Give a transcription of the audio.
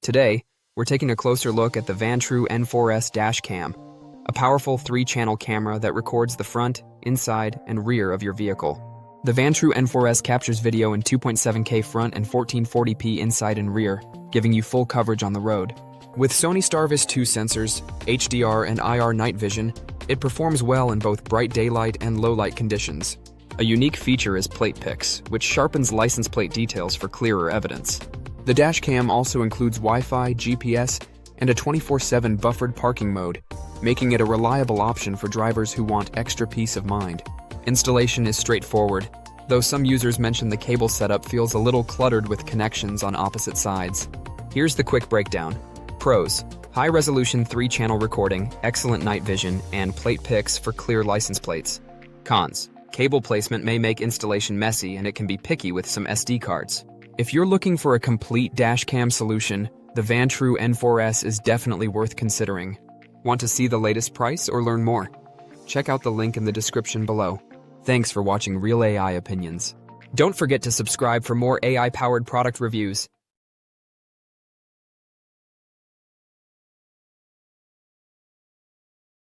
Today, we're taking a closer look at the Vantrue N4S dash cam, a powerful 3-channel camera that records the front, inside, and rear of your vehicle. The Vantrue N4S captures video in 2.7K front and 1440p inside and rear, giving you full coverage on the road. With Sony Starvis 2 sensors, HDR and IR night vision, it performs well in both bright daylight and low-light conditions. A unique feature is plate picks, which sharpens license plate details for clearer evidence. The dashcam also includes Wi-Fi, GPS, and a 24/7 buffered parking mode, making it a reliable option for drivers who want extra peace of mind. Installation is straightforward, though some users mention the cable setup feels a little cluttered with connections on opposite sides. Here's the quick breakdown. Pros: high-resolution 3-channel recording, excellent night vision, and plate picks for clear license plates. Cons: cable placement may make installation messy and it can be picky with some SD cards. If you're looking for a complete dashcam solution, the Vantrue N4S is definitely worth considering. Want to see the latest price or learn more? Check out the link in the description below. Thanks for watching Real AI Opinions. Don't forget to subscribe for more AI-powered product reviews.